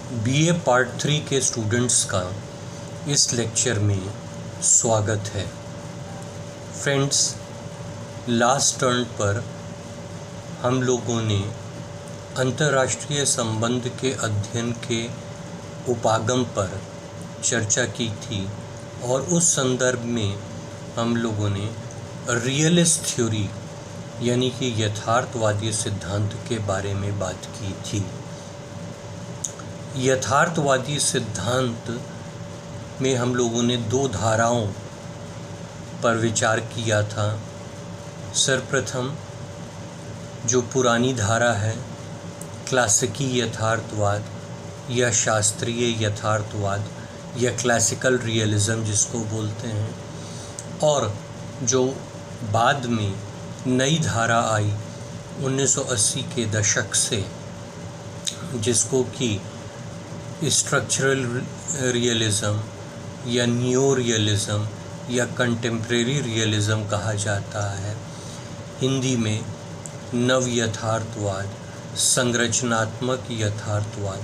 BA part 3 के students का इस लेक्चर में स्वागत है। फ्रेंड्स, लास्ट टर्न पर हम लोगों ने अंतर्राष्ट्रीय संबंध के अध्ययन के उपागम पर चर्चा की थी और उस संदर्भ में हम लोगों ने रियलिस्ट थ्योरी यानी कि यथार्थवादी सिद्धांत के बारे में बात की थी। यथार्थवादी सिद्धांत में हम लोगों ने दो धाराओं पर विचार किया था। सर्वप्रथम जो पुरानी धारा है क्लासिकी यथार्थवाद या शास्त्रीय यथार्थवाद या क्लासिकल रियलिज्म जिसको बोलते हैं, और जो बाद में नई धारा आई 1980 के दशक से जिसको कि स्ट्रक्चरल रियलिज्म या न्यू रियलिज्म या कंटेम्प्रेरी रियलिज्म कहा जाता है। हिंदी में नव यथार्थवाद, संरचनात्मक यथार्थवाद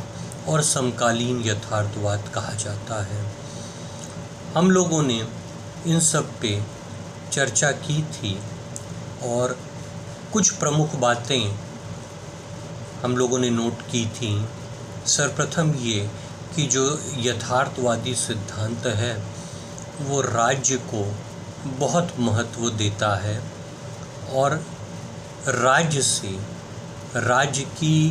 और समकालीन यथार्थवाद कहा जाता है। हम लोगों ने इन सब पे चर्चा की थी और कुछ प्रमुख बातें हम लोगों ने नोट की थी। सर्वप्रथम ये कि जो यथार्थवादी सिद्धांत है वो राज्य को बहुत महत्व देता है और राज्य की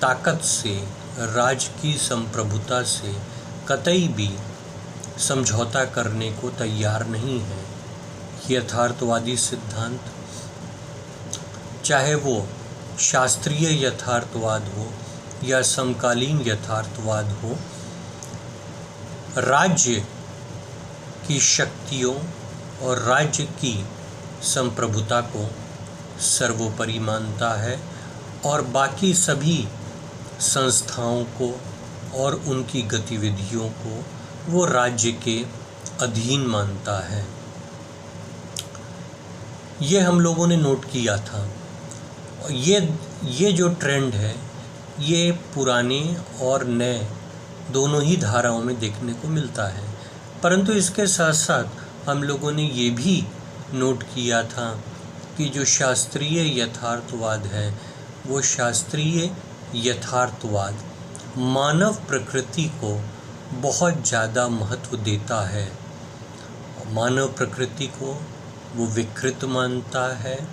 ताकत से, राज्य की संप्रभुता से कतई भी समझौता करने को तैयार नहीं है। यथार्थवादी सिद्धांत, चाहे वो शास्त्रीय यथार्थवाद हो या समकालीन यथार्थवाद हो, राज्य की शक्तियों और राज्य की संप्रभुता को सर्वोपरि मानता है और बाकी सभी संस्थाओं को और उनकी गतिविधियों को वो राज्य के अधीन मानता है। ये हम लोगों ने नोट किया था। ये जो ट्रेंड है ये पुराने और नए दोनों ही धाराओं में देखने को मिलता है, परंतु इसके साथ साथ हम लोगों ने ये भी नोट किया था कि जो शास्त्रीय यथार्थवाद है वो शास्त्रीय यथार्थवाद मानव प्रकृति को बहुत ज़्यादा महत्व देता है। मानव प्रकृति को वो विकृत मानता है,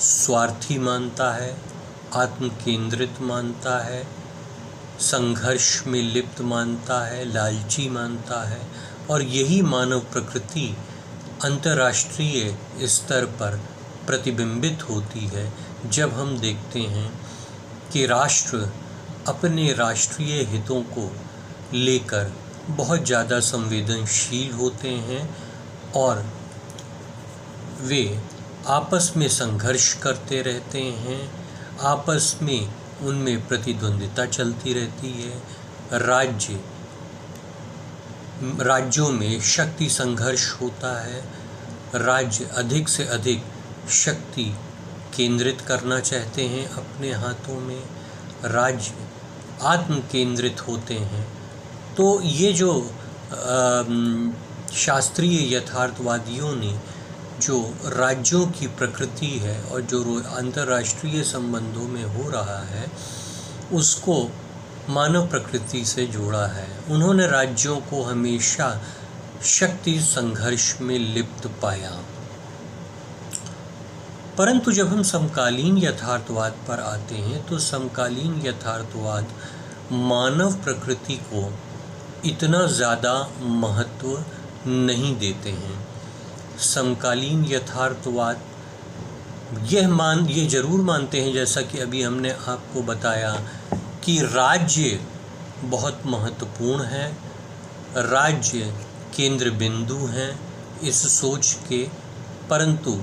स्वार्थी मानता है, आत्म केंद्रित मानता है, संघर्ष में लिप्त मानता है, लालची मानता है। और यही मानव प्रकृति अंतर्राष्ट्रीय स्तर पर प्रतिबिंबित होती है जब हम देखते हैं कि राष्ट्र अपने राष्ट्रीय हितों को लेकर बहुत ज़्यादा संवेदनशील होते हैं और वे आपस में संघर्ष करते रहते हैं, आपस में उनमें प्रतिद्वंदिता चलती रहती है। राज्यों में शक्ति संघर्ष होता है। राज्य अधिक से अधिक शक्ति केंद्रित करना चाहते हैं अपने हाथों में, राज्य आत्म केंद्रित होते हैं। तो ये जो शास्त्रीय यथार्थवादियों ने जो राज्यों की प्रकृति है और जो अंतर्राष्ट्रीय संबंधों में हो रहा है उसको मानव प्रकृति से जोड़ा है। उन्होंने राज्यों को हमेशा शक्ति संघर्ष में लिप्त पाया। परंतु जब हम समकालीन यथार्थवाद पर आते हैं तो समकालीन यथार्थवाद मानव प्रकृति को इतना ज़्यादा महत्व नहीं देते हैं। समकालीन यथार्थवाद ये ज़रूर मानते हैं, जैसा कि अभी हमने आपको बताया, कि राज्य बहुत महत्वपूर्ण है, राज्य केंद्र बिंदु हैं इस सोच के, परंतु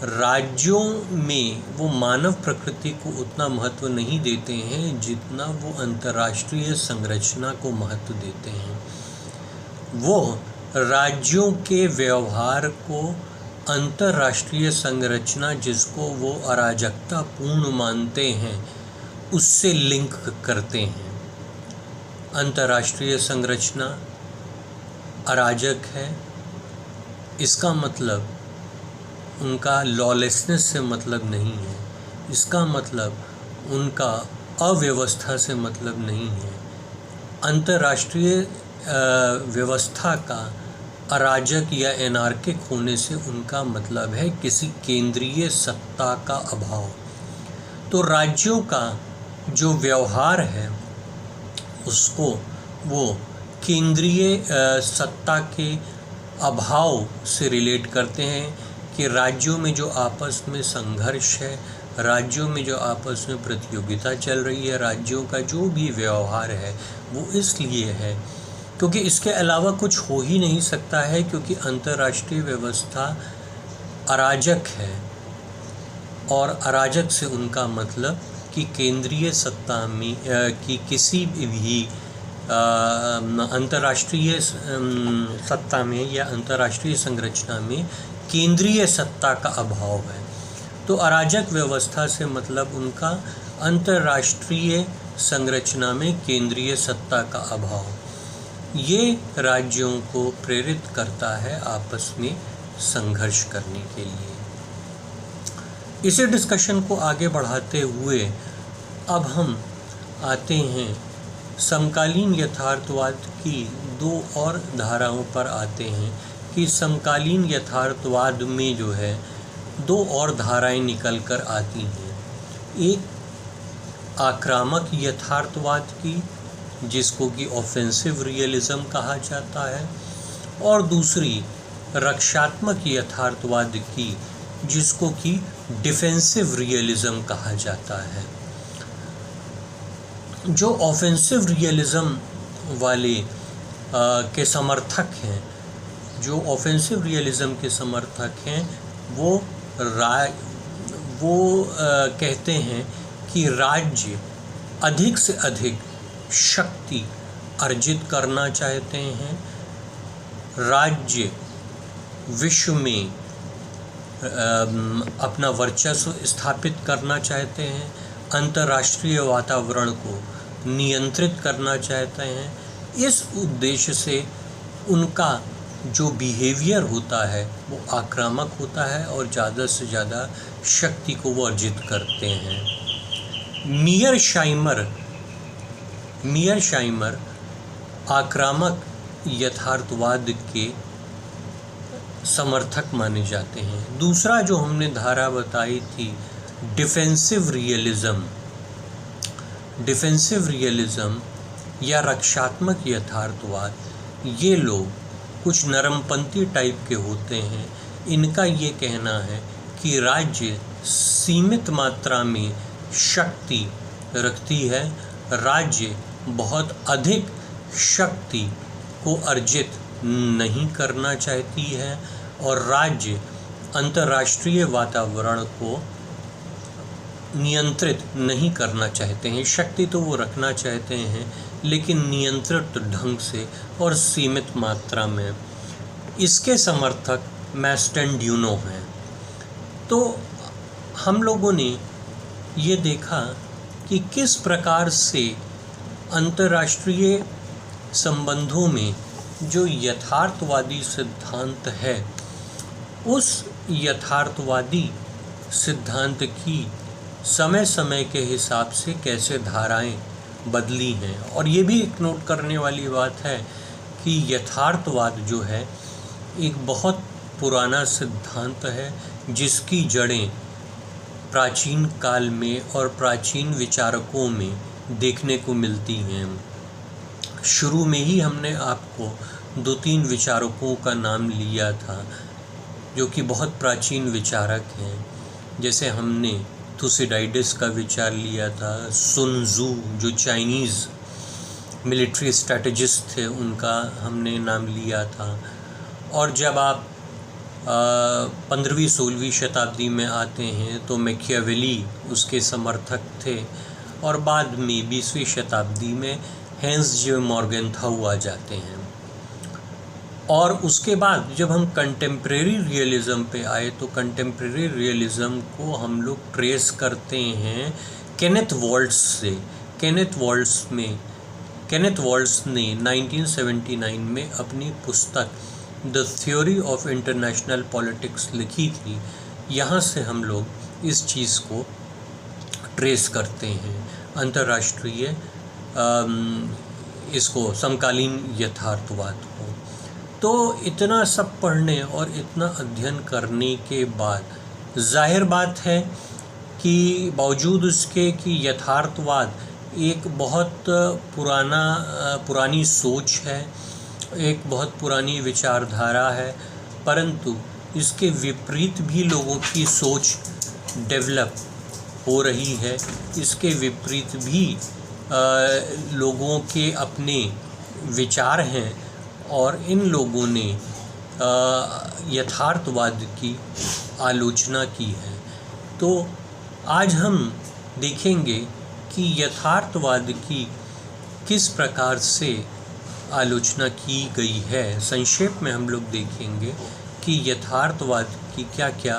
राज्यों में वो मानव प्रकृति को उतना महत्व नहीं देते हैं जितना वो अंतर्राष्ट्रीय संरचना को महत्व देते हैं। वो राज्यों के व्यवहार को अंतर्राष्ट्रीय संरचना जिसको वो अराजकता पूर्ण मानते हैं उससे लिंक करते हैं। अंतर्राष्ट्रीय संरचना अराजक है, इसका मतलब उनका लॉलेसनेस से मतलब नहीं है, इसका मतलब उनका अव्यवस्था से मतलब नहीं है। अंतर्राष्ट्रीय व्यवस्था का अराजक या एनार्किक होने से उनका मतलब है किसी केंद्रीय सत्ता का अभाव। तो राज्यों का जो व्यवहार है उसको वो केंद्रीय सत्ता के अभाव से रिलेट करते हैं कि राज्यों में जो आपस में संघर्ष है, राज्यों में जो आपस में प्रतियोगिता चल रही है, राज्यों का जो भी व्यवहार है वो इसलिए है क्योंकि इसके अलावा कुछ हो ही नहीं सकता है, क्योंकि अंतर्राष्ट्रीय व्यवस्था अराजक है। और अराजक से उनका मतलब कि केंद्रीय सत्ता में कि किसी भी अंतर्राष्ट्रीय सत्ता में या अंतर्राष्ट्रीय संरचना में केंद्रीय सत्ता का अभाव है। तो अराजक व्यवस्था से मतलब उनका अंतर्राष्ट्रीय संरचना में केंद्रीय सत्ता का अभाव। ये राज्यों को प्रेरित करता है आपस में संघर्ष करने के लिए। इसी डिस्कशन को आगे बढ़ाते हुए अब हम आते हैं समकालीन यथार्थवाद की दो और धाराओं पर आते हैं कि समकालीन यथार्थवाद में जो है दो और धाराएं निकल कर आती हैं। एक आक्रामक यथार्थवाद की, जिसको कि ऑफेंसिव रियलिज्म कहा जाता है, और दूसरी रक्षात्मक यथार्थवाद की, जिसको कि डिफेंसिव रियलिज्म कहा जाता है। जो ऑफेंसिव रियलिज्म वाले के समर्थक हैं, जो ऑफेंसिव रियलिज्म के समर्थक हैं वो कहते हैं कि राज्य अधिक से अधिक शक्ति अर्जित करना चाहते हैं, राज्य विश्व में अपना वर्चस्व स्थापित करना चाहते हैं, अंतर्राष्ट्रीय वातावरण को नियंत्रित करना चाहते हैं। इस उद्देश्य से उनका जो बिहेवियर होता है वो आक्रामक होता है और ज़्यादा से ज़्यादा शक्ति को वो अर्जित करते हैं। मीयरशाइमर आक्रामक यथार्थवाद के समर्थक माने जाते हैं। दूसरा जो हमने धारा बताई थी डिफेंसिव रियलिज्म या रक्षात्मक यथार्थवाद, ये लोग कुछ नरमपंथी टाइप के होते हैं। इनका ये कहना है कि राज्य सीमित मात्रा में शक्ति रखती है, राज्य बहुत अधिक शक्ति को अर्जित नहीं करना चाहती है और राज्य अंतर्राष्ट्रीय वातावरण को नियंत्रित नहीं करना चाहते हैं। शक्ति तो वो रखना चाहते हैं लेकिन नियंत्रित ढंग से और सीमित मात्रा में। इसके समर्थक मैस्टेंड्यूनो हैं। तो हम लोगों ने ये देखा कि किस प्रकार से अंतर्राष्ट्रीय संबंधों में जो यथार्थवादी सिद्धांत है, उस यथार्थवादी सिद्धांत की समय समय के हिसाब से कैसे धाराएं बदली हैं। और ये भी एक नोट करने वाली बात है कि यथार्थवाद जो है एक बहुत पुराना सिद्धांत है, जिसकी जड़ें प्राचीन काल में और प्राचीन विचारकों में देखने को मिलती हैं। शुरू में ही हमने आपको 2-3 विचारकों का नाम लिया था जो कि बहुत प्राचीन विचारक हैं। जैसे हमने थुसिडाइडिस का विचार लिया था, सुन त्सू जो चाइनीज़ मिलिट्री स्ट्रैटेजिस्ट थे उनका हमने नाम लिया था। और जब आप 15वीं-16वीं शताब्दी में आते हैं तो मैकियावेली उसके समर्थक थे और बाद में 20वीं शताब्दी में हेंस जे मॉर्गेनथाउ आ जाते हैं। और उसके बाद जब हम कंटेम्प्रेरी रियलिज़म पे आए तो कंटेम्प्रेरी रियलिज़म को हम लोग ट्रेस करते हैं केनेथ वॉल्ट्स से। केनेथ केनेथ वॉल्ट्ज ने 1979 में अपनी पुस्तक the theory of international politics लिखी थी। यहाँ से हम लोग इस चीज़ को ट्रेस करते हैं, अंतर्राष्ट्रीय इसको समकालीन यथार्थवाद को। तो इतना सब पढ़ने और इतना अध्ययन करने के बाद जाहिर बात है कि बावजूद उसके कि यथार्थवाद एक बहुत पुरानी सोच है, एक बहुत पुरानी विचारधारा है, परंतु इसके विपरीत भी लोगों की सोच डेवलप हो रही है। इसके विपरीत भी लोगों के अपने विचार हैं और इन लोगों ने यथार्थवाद की आलोचना की है। तो आज हम देखेंगे कि यथार्थवाद की किस प्रकार से आलोचना की गई है। संक्षेप में हम लोग देखेंगे कि यथार्थवाद की क्या क्या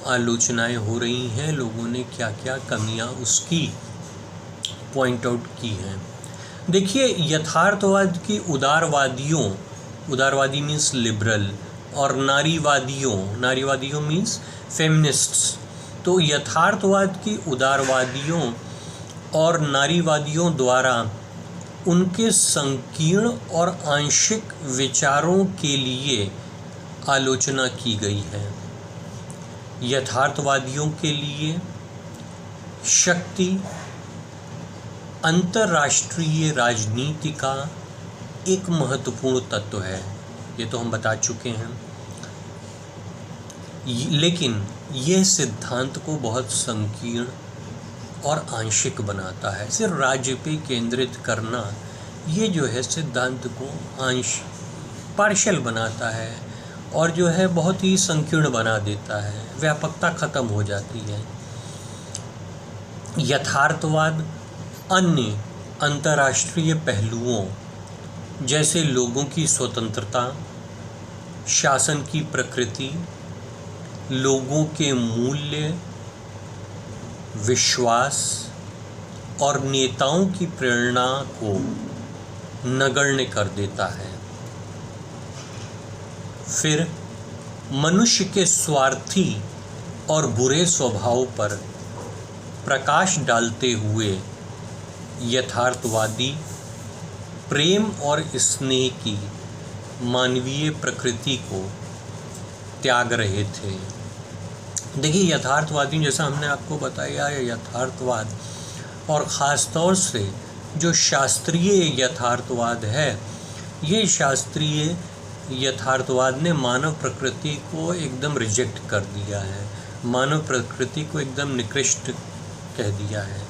आलोचनाएं हो रही हैं, लोगों ने क्या क्या कमियां उसकी पॉइंट आउट की हैं। देखिए, यथार्थवाद की उदारवादी मीन्स लिबरल, और नारीवादियों मीन्स फेमिनिस्ट्स। तो यथार्थवाद की उदारवादियों और नारीवादियों द्वारा उनके संकीर्ण और आंशिक विचारों के लिए आलोचना की गई है। यथार्थवादियों के लिए शक्ति अंतर्राष्ट्रीय राजनीति का एक महत्वपूर्ण तत्व है, ये तो हम बता चुके हैं। लेकिन यह सिद्धांत को बहुत संकीर्ण और आंशिक बनाता है। सिर्फ राज्य पे केंद्रित करना ये जो है सिद्धांत को पार्शियल बनाता है और जो है बहुत ही संकीर्ण बना देता है, व्यापकता खत्म हो जाती है। यथार्थवाद अन्य अंतर्राष्ट्रीय पहलुओं जैसे लोगों की स्वतंत्रता, शासन की प्रकृति, लोगों के मूल्य, विश्वास और नेताओं की प्रेरणा को नगण्य कर देता है। फिर मनुष्य के स्वार्थी और बुरे स्वभाव पर प्रकाश डालते हुए यथार्थवादी प्रेम और स्नेह की मानवीय प्रकृति को त्याग रहे थे। देखिए, यथार्थवादी जैसा हमने आपको बताया है, यथार्थवाद और ख़ास तौर से जो शास्त्रीय यथार्थवाद है, ये शास्त्रीय यथार्थवाद ने मानव प्रकृति को एकदम रिजेक्ट कर दिया है, मानव प्रकृति को एकदम निकृष्ट कह दिया है।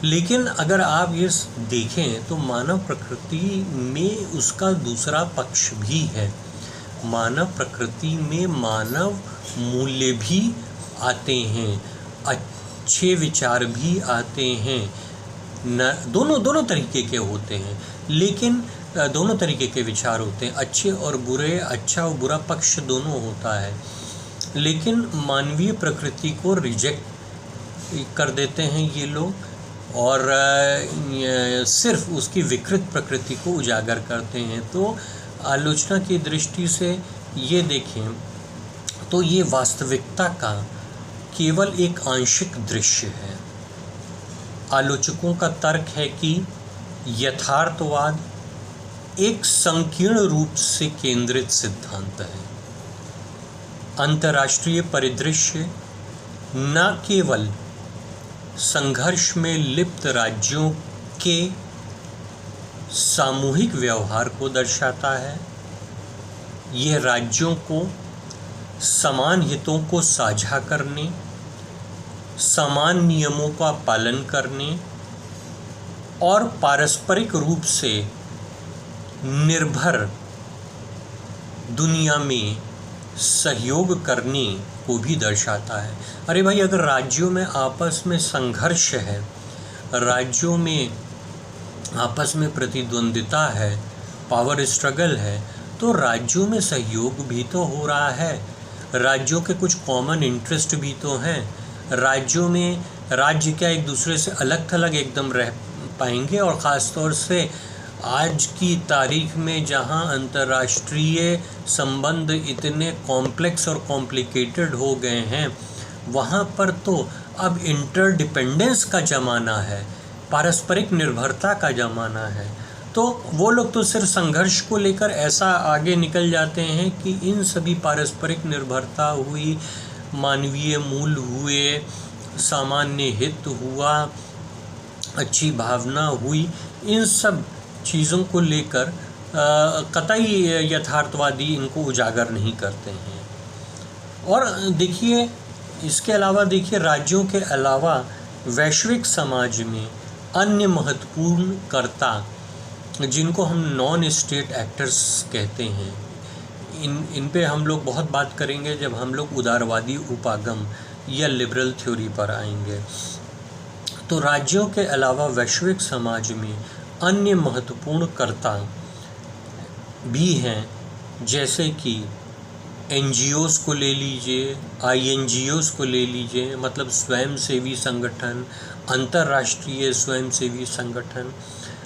लेकिन अगर आप ये देखें तो मानव प्रकृति में उसका दूसरा पक्ष भी है। मानव प्रकृति में मानव मूल्य भी आते हैं, अच्छे विचार भी आते हैं, दोनों तरीके के होते हैं, लेकिन दोनों तरीके के विचार होते हैं, अच्छे और बुरे, अच्छा और बुरा पक्ष दोनों होता है। लेकिन मानवीय प्रकृति को रिजेक्ट कर देते हैं ये लोग और सिर्फ उसकी विकृत प्रकृति को उजागर करते हैं। तो आलोचना की दृष्टि से ये देखें तो ये वास्तविकता का केवल एक आंशिक दृश्य है। आलोचकों का तर्क है कि यथार्थवाद एक संकीर्ण रूप से केंद्रित सिद्धांत है। अंतर्राष्ट्रीय परिदृश्य न केवल संघर्ष में लिप्त राज्यों के सामूहिक व्यवहार को दर्शाता है, यह राज्यों को समान हितों को साझा करने, समान नियमों का पालन करने और पारस्परिक रूप से निर्भर दुनिया में सहयोग करने को भी दर्शाता है। अरे भाई, अगर राज्यों में आपस में संघर्ष है, राज्यों में आपस में प्रतिद्वंदिता है, पावर स्ट्रगल है, तो राज्यों में सहयोग भी तो हो रहा है, राज्यों के कुछ कॉमन इंटरेस्ट भी तो हैं। राज्यों में राज्य क्या एक दूसरे से अलग थलग एकदम रह पाएंगे। और ख़ास तौर से आज की तारीख में जहां अंतर्राष्ट्रीय संबंध इतने कॉम्प्लेक्स और कॉम्प्लिकेटेड हो गए हैं, वहां पर तो अब इंटरडिपेंडेंस का ज़माना है, पारस्परिक निर्भरता का ज़माना है। तो वो लोग तो सिर्फ संघर्ष को लेकर ऐसा आगे निकल जाते हैं कि इन सभी पारस्परिक निर्भरता हुई, मानवीय मूल हुए, सामान्य हित हुआ, अच्छी भावना हुई, इन सब चीज़ों को लेकर कतई यथार्थवादी इनको उजागर नहीं करते हैं। और देखिए, इसके अलावा देखिए, राज्यों के अलावा वैश्विक समाज में अन्य महत्वपूर्ण कर्ता जिनको हम नॉन स्टेट एक्टर्स कहते हैं, इन पे हम लोग बहुत बात करेंगे जब हम लोग उदारवादी उपागम या लिबरल थ्योरी पर आएंगे। तो राज्यों के अलावा वैश्विक समाज में अन्य महत्वपूर्ण कर्ता भी हैं, जैसे कि NGOs को ले लीजिए, INGOs को ले लीजिए, मतलब स्वयंसेवी संगठन, अंतर्राष्ट्रीय स्वयंसेवी संगठन,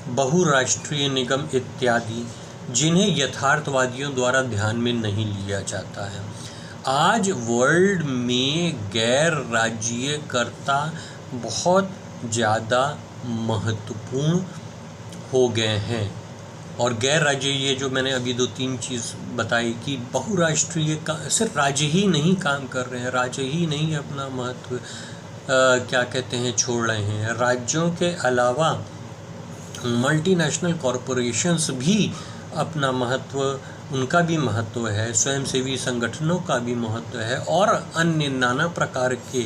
बहुराष्ट्रीय निगम इत्यादि, जिन्हें यथार्थवादियों द्वारा ध्यान में नहीं लिया जाता है। आज वर्ल्ड में गैर राज्यकर्ता बहुत ज़्यादा महत्वपूर्ण हो गए हैं। और गैर राज्य, ये जो मैंने अभी 2-3 चीज़ बताई कि बहुराष्ट्रीय का सिर्फ राज्य ही नहीं काम कर रहे हैं, राज्य ही नहीं अपना महत्व क्या कहते हैं छोड़ रहे हैं। राज्यों के अलावा मल्टीनेशनल कॉरपोरेशंस भी अपना महत्व, उनका भी महत्व है, स्वयंसेवी संगठनों का भी महत्व है, और अन्य नाना प्रकार के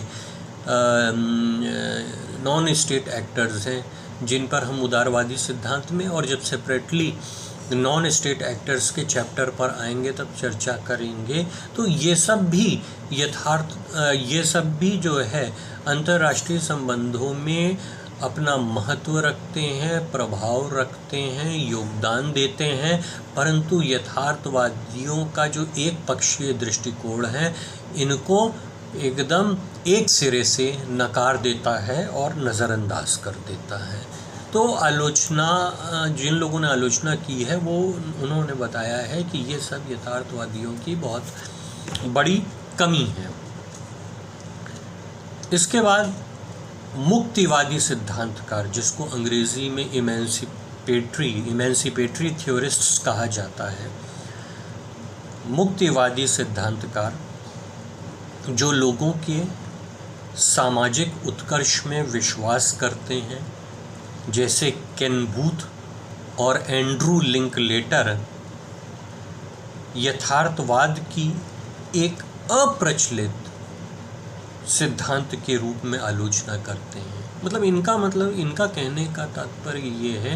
नॉन स्टेट एक्टर्स हैं जिन पर हम उदारवादी सिद्धांत में और जब सेपरेटली नॉन स्टेट एक्टर्स के चैप्टर पर आएंगे तब चर्चा करेंगे। तो ये सब भी जो है अंतर्राष्ट्रीय संबंधों में अपना महत्व रखते हैं, प्रभाव रखते हैं, योगदान देते हैं, परंतु यथार्थवादियों का जो एक पक्षीय दृष्टिकोण है, इनको एकदम एक सिरे से नकार देता है और नज़रअंदाज कर देता है। तो आलोचना, जिन लोगों ने आलोचना की है वो उन्होंने बताया है कि ये सब यथार्थवादियों की बहुत बड़ी कमी है। इसके बाद मुक्तिवादी सिद्धांतकार, जिसको अंग्रेज़ी में इमेंसिपेटरी थ्योरिस्ट्स कहा जाता है, मुक्तिवादी सिद्धांतकार जो लोगों के सामाजिक उत्कर्ष में विश्वास करते हैं, जैसे केन बूथ और एंड्रू लिंकलेटर, यथार्थवाद की एक अप्रचलित सिद्धांत के रूप में आलोचना करते हैं। मतलब इनका कहने का तात्पर्य ये है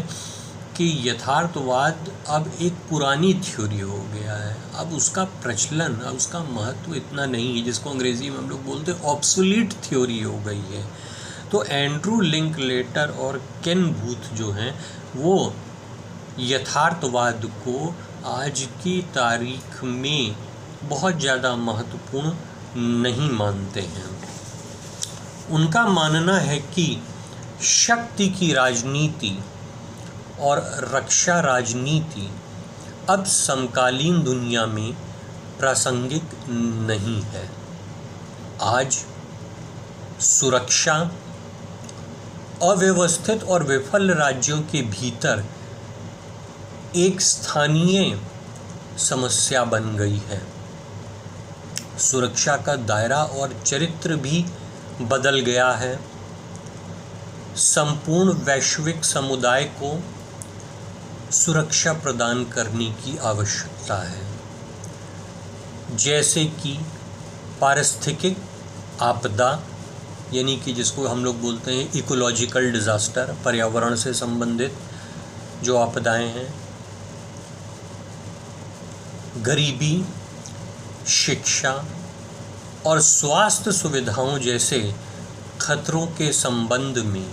कि यथार्थवाद अब एक पुरानी थ्योरी हो गया है, अब उसका प्रचलन, अब उसका महत्व इतना नहीं है, जिसको अंग्रेज़ी में हम लोग बोलते हैं ऑब्सोलीट थ्योरी हो गई है। तो एंड्रू लिंकलेटर और केन बूथ जो हैं वो यथार्थवाद को आज की तारीख में बहुत ज़्यादा महत्वपूर्ण नहीं मानते हैं। उनका मानना है कि शक्ति की राजनीति और रक्षा राजनीति अब समकालीन दुनिया में प्रासंगिक नहीं है। आज सुरक्षा अव्यवस्थित और विफल राज्यों के भीतर एक स्थानीय समस्या बन गई है। सुरक्षा का दायरा और चरित्र भी बदल गया है। संपूर्ण वैश्विक समुदाय को सुरक्षा प्रदान करने की आवश्यकता है, जैसे कि पारिस्थितिक आपदा, यानी कि जिसको हम लोग बोलते हैं इकोलॉजिकल डिज़ास्टर, पर्यावरण से संबंधित जो आपदाएं हैं, गरीबी, शिक्षा और स्वास्थ्य सुविधाओं जैसे खतरों के संबंध में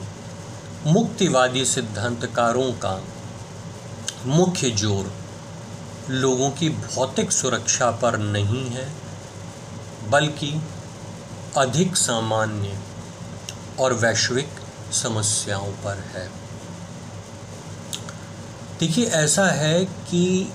मुक्तिवादी सिद्धांतकारों का मुख्य जोर लोगों की भौतिक सुरक्षा पर नहीं है, बल्कि अधिक सामान्य और वैश्विक समस्याओं पर है। देखिए, ऐसा है कि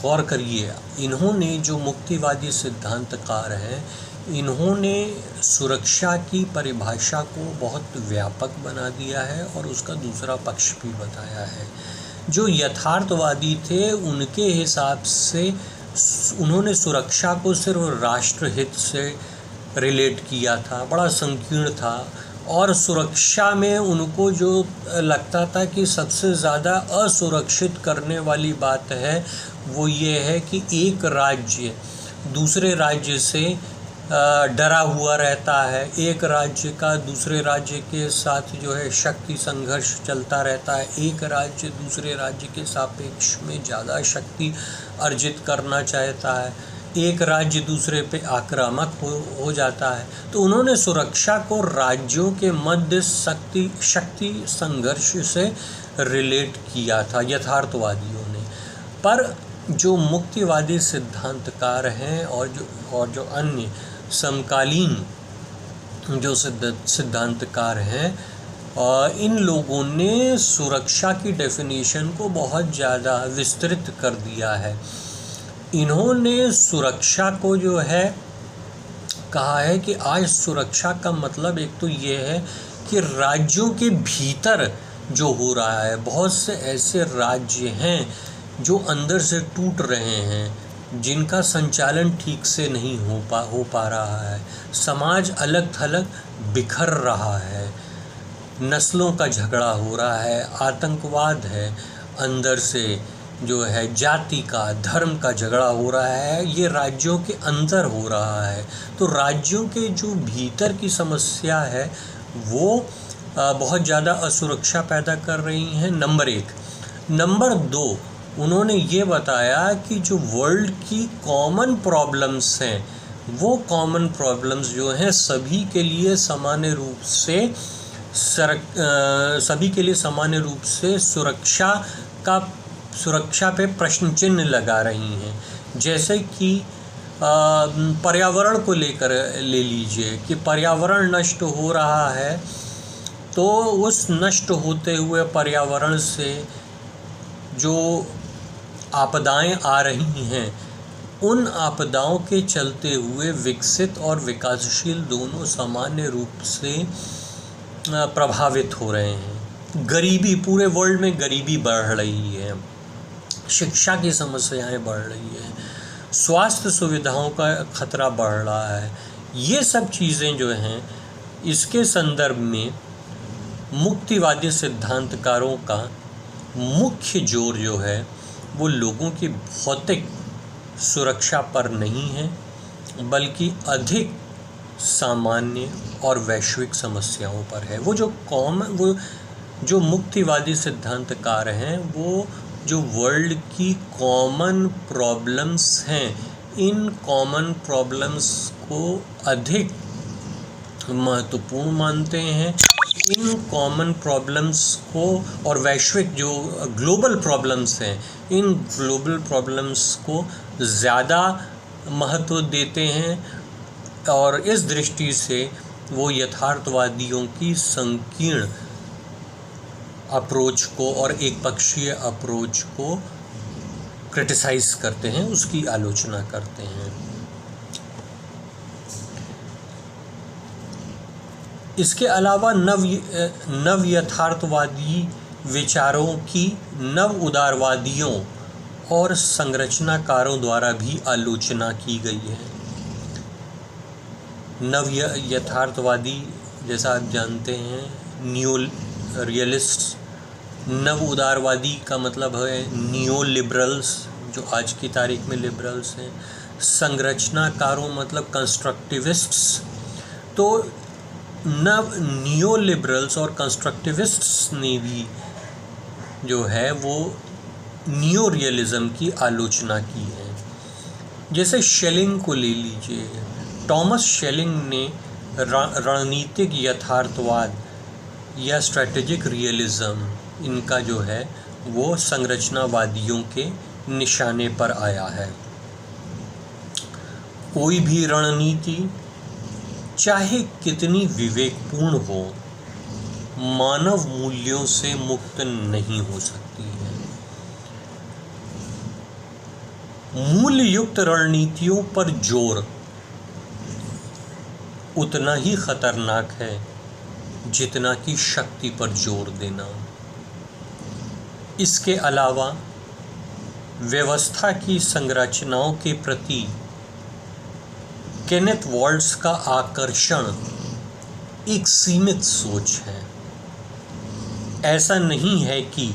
गौर करिए, इन्होंने जो मुक्तिवादी सिद्धांतकार हैं, इन्होंने सुरक्षा की परिभाषा को बहुत व्यापक बना दिया है और उसका दूसरा पक्ष भी बताया है। जो यथार्थवादी थे उनके हिसाब से उन्होंने सुरक्षा को सिर्फ राष्ट्रहित से रिलेट किया था, बड़ा संकीर्ण था। और सुरक्षा में उनको जो लगता था कि सबसे ज़्यादा असुरक्षित करने वाली बात है वो ये है कि एक राज्य दूसरे राज्य से डरा हुआ रहता है, एक राज्य का दूसरे राज्य के साथ जो है शक्ति संघर्ष चलता रहता है, एक राज्य दूसरे राज्य के सापेक्ष में ज़्यादा शक्ति अर्जित करना चाहता है, एक राज्य दूसरे पे आक्रामक हो जाता है। तो उन्होंने सुरक्षा को राज्यों के मध्य शक्ति संघर्ष से रिलेट किया था यथार्थवादियों ने। पर जो मुक्तिवादी सिद्धांतकार हैं और जो अन्य समकालीन जो सिद्धांतकार हैं, इन लोगों ने सुरक्षा की डेफिनेशन को बहुत ज़्यादा विस्तृत कर दिया है। इन्होंने सुरक्षा को जो है कहा है कि आज सुरक्षा का मतलब एक तो ये है कि राज्यों के भीतर जो हो रहा है, बहुत से ऐसे राज्य हैं जो अंदर से टूट रहे हैं, जिनका संचालन ठीक से नहीं हो पा रहा है, समाज अलग थलग बिखर रहा है, नस्लों का झगड़ा हो रहा है, आतंकवाद है, अंदर से जो है जाति का धर्म का झगड़ा हो रहा है, ये राज्यों के अंदर हो रहा है। तो राज्यों के जो भीतर की समस्या है वो बहुत ज़्यादा असुरक्षा पैदा कर रही हैं, नंबर 1। नंबर 2, उन्होंने ये बताया कि जो वर्ल्ड की कॉमन प्रॉब्लम्स हैं, वो कॉमन प्रॉब्लम्स जो हैं सभी के लिए सामान्य रूप से सुरक्षा पे प्रश्न चिन्ह लगा रही हैं। जैसे कि पर्यावरण को लेकर ले लीजिए कि पर्यावरण नष्ट हो रहा है, तो उस नष्ट होते हुए पर्यावरण से जो आपदाएं आ रही हैं, उन आपदाओं के चलते हुए विकसित और विकासशील दोनों सामान्य रूप से प्रभावित हो रहे हैं। गरीबी, पूरे वर्ल्ड में गरीबी बढ़ रही है, शिक्षा की समस्याएं बढ़ रही है, स्वास्थ्य सुविधाओं का खतरा बढ़ रहा है। ये सब चीज़ें जो हैं, इसके संदर्भ में मुक्तिवादी सिद्धांतकारों का मुख्य जोर जो है वो लोगों की भौतिक सुरक्षा पर नहीं है, बल्कि अधिक सामान्य और वैश्विक समस्याओं पर है। वो जो मुक्तिवादी सिद्धांतकार हैं, वो जो वर्ल्ड की कॉमन प्रॉब्लम्स हैं, इन कॉमन प्रॉब्लम्स को अधिक महत्वपूर्ण मानते हैं। इन कॉमन प्रॉब्लम्स को और वैश्विक जो ग्लोबल प्रॉब्लम्स हैं, इन ग्लोबल प्रॉब्लम्स को ज़्यादा महत्व देते हैं। और इस दृष्टि से वो यथार्थवादियों की संकीर्ण अप्रोच को और एक पक्षीय अप्रोच को क्रिटिसाइज़ करते हैं, उसकी आलोचना करते हैं। इसके अलावा नव यथार्थवादी विचारों की नव उदारवादियों और संरचनाकारों द्वारा भी आलोचना की गई है। नव यथार्थवादी, जैसा आप जानते हैं, न्यू रियलिस्ट। नव उदारवादी का मतलब है नियो लिबरल्स, जो आज की तारीख में लिबरल्स हैं। संरचनाकारों मतलब कंस्ट्रक्टिविस्ट्स। तो नव नियो लिबरल्स और कंस्ट्रक्टिविस्ट्स ने भी जो है वो नियो रियलिज्म की आलोचना की है। जैसे शेलिंग को ले लीजिए, टॉमस शेलिंग ने रणनीतिक यथार्थवाद या स्ट्रेटेजिक रियलिज्म, इनका जो है वो संरचनावादियों के निशाने पर आया है। कोई भी रणनीति चाहे कितनी विवेकपूर्ण हो, मानव मूल्यों से मुक्त नहीं हो सकती है। मूल्य युक्त रणनीतियों पर जोर उतना ही खतरनाक है जितना कि शक्ति पर जोर देना। इसके अलावा व्यवस्था की संरचनाओं के प्रति केनेथ वॉल्ट्ज का आकर्षण एक सीमित सोच है। ऐसा नहीं है कि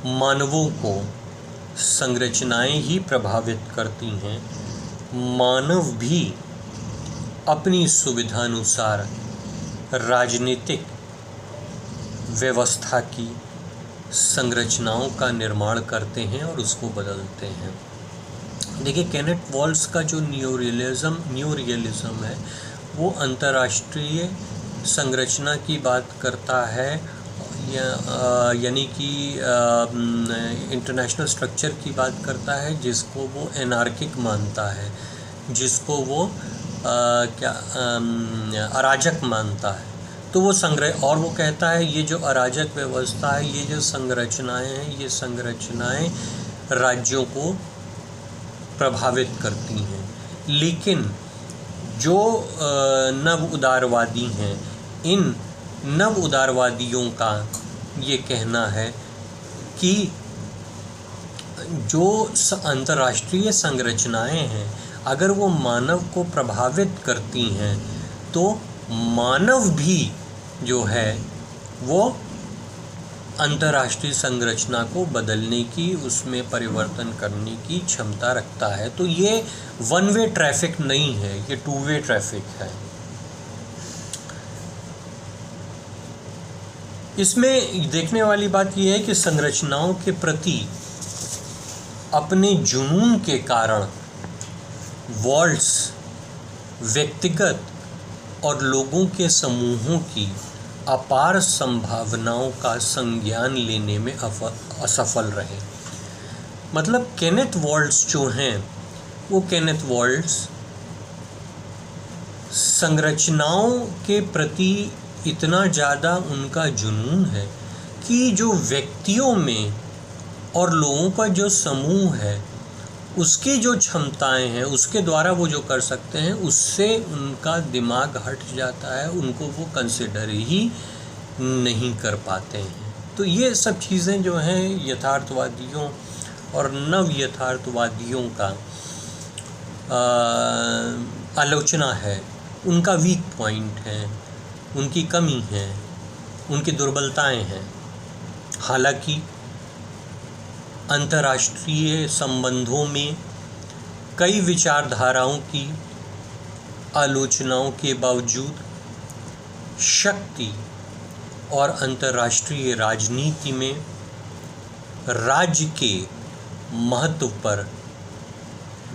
मानवों को संरचनाएं ही प्रभावित करती हैं, मानव भी अपनी सुविधानुसार राजनीतिक व्यवस्था की संरचनाओं का निर्माण करते हैं और उसको बदलते हैं। देखिए, केनेथ वॉल्ट्ज का जो न्यू रियलिज्म है वो अंतर्राष्ट्रीय संरचना की बात करता है, यानी कि इंटरनेशनल स्ट्रक्चर की बात करता है जिसको वो एनार्किक मानता है, जिसको वो अराजक मानता है। तो वो और वो कहता है ये जो अराजक व्यवस्था है, ये जो संरचनाएं हैं, ये संरचनाएं राज्यों को प्रभावित करती हैं। लेकिन जो नव उदारवादी हैं, इन नव उदारवादियों का ये कहना है कि जो अंतर्राष्ट्रीय संरचनाएं हैं अगर वो मानव को प्रभावित करती हैं तो मानव भी जो है वो अंतर्राष्ट्रीय संरचना को बदलने की, उसमें परिवर्तन करने की क्षमता रखता है। तो ये वन वे ट्रैफिक नहीं है, ये टू वे ट्रैफिक है। इसमें देखने वाली बात यह है कि संरचनाओं के प्रति अपने जुनून के कारण वॉल्ट्स व्यक्तिगत और लोगों के समूहों की अपार संभावनाओं का संज्ञान लेने में असफल रहे। मतलब केनेथ वॉल्ट्स जो हैं वो केनेथ वॉल्ट्स संरचनाओं के प्रति इतना ज़्यादा उनका जुनून है कि जो व्यक्तियों में और लोगों का जो समूह है उसकी जो क्षमताएं हैं उसके द्वारा वो जो कर सकते हैं उससे उनका दिमाग हट जाता है, उनको वो कंसिडर ही नहीं कर पाते हैं। तो ये सब चीज़ें जो हैं यथार्थवादियों और नव यथार्थवादियों का आलोचना है, उनका वीक पॉइंट है, उनकी कमी है, उनकी दुर्बलताएं हैं। हालांकि अंतर्राष्ट्रीय संबंधों में कई विचारधाराओं की आलोचनाओं के बावजूद शक्ति और अंतर्राष्ट्रीय राजनीति में राज्य के महत्व पर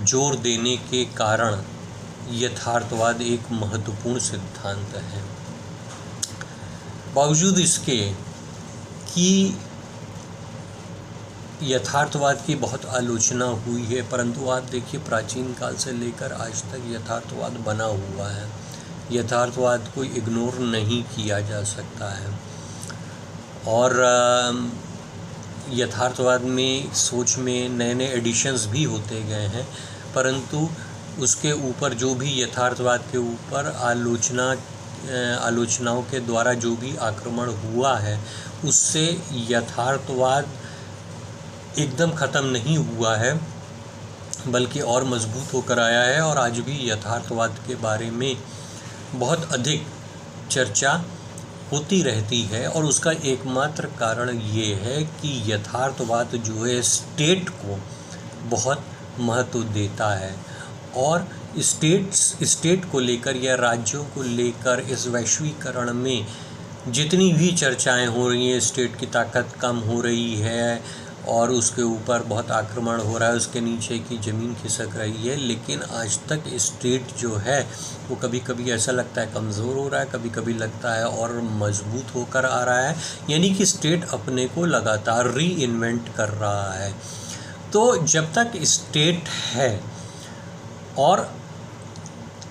जोर देने के कारण यथार्थवाद एक महत्वपूर्ण सिद्धांत है। बावजूद इसके कि यथार्थवाद की बहुत आलोचना हुई है, परंतु आप देखिए प्राचीन काल से लेकर आज तक यथार्थवाद बना हुआ है। यथार्थवाद को इग्नोर नहीं किया जा सकता है और यथार्थवाद में सोच में नए नए एडिशंस भी होते गए हैं, परंतु उसके ऊपर जो भी यथार्थवाद के ऊपर आलोचनाओं के द्वारा जो भी आक्रमण हुआ है उससे यथार्थवाद एकदम ख़त्म नहीं हुआ है बल्कि और मजबूत होकर आया है और आज भी यथार्थवाद के बारे में बहुत अधिक चर्चा होती रहती है। और उसका एकमात्र कारण ये है कि यथार्थवाद जो है स्टेट को बहुत महत्व देता है और स्टेट को लेकर या राज्यों को लेकर इस वैश्वीकरण में जितनी भी चर्चाएं हो रही हैं, स्टेट की ताकत कम हो रही है और उसके ऊपर बहुत आक्रमण हो रहा है, उसके नीचे की ज़मीन खिसक रही है, लेकिन आज तक स्टेट जो है वो कभी कभी ऐसा लगता है कमज़ोर हो रहा है, कभी कभी लगता है और मजबूत होकर आ रहा है। यानी कि स्टेट अपने को लगातार री इन्वेंट कर रहा है। तो जब तक स्टेट है और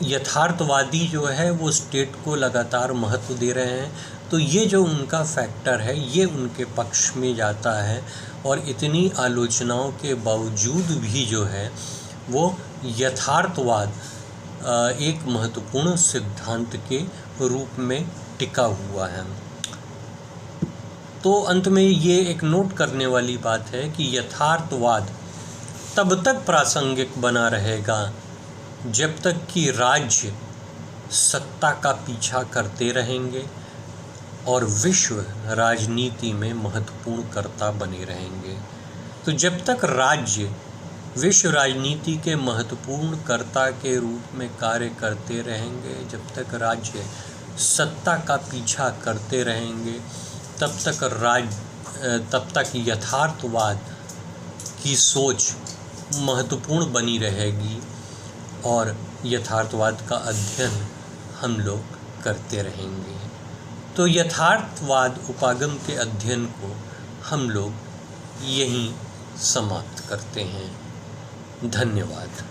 यथार्थवादी जो है वो स्टेट को लगातार महत्व दे रहे हैं तो ये जो उनका फैक्टर है ये उनके पक्ष में जाता है, और इतनी आलोचनाओं के बावजूद भी जो है वो यथार्थवाद एक महत्वपूर्ण सिद्धांत के रूप में टिका हुआ है। तो अंत में ये एक नोट करने वाली बात है कि यथार्थवाद तब तक प्रासंगिक बना रहेगा जब तक कि राज्य सत्ता का पीछा करते रहेंगे और विश्व राजनीति में महत्वपूर्ण कर्ता बने रहेंगे। तो जब तक राज्य विश्व राजनीति के महत्वपूर्ण कर्ता के रूप में कार्य करते रहेंगे, जब तक राज्य सत्ता का पीछा करते रहेंगे, तब तक यथार्थवाद की सोच महत्वपूर्ण बनी रहेगी और यथार्थवाद का अध्ययन हम लोग करते रहेंगे। तो यथार्थवाद उपागम के अध्ययन को हम लोग यहीं समाप्त करते हैं। धन्यवाद।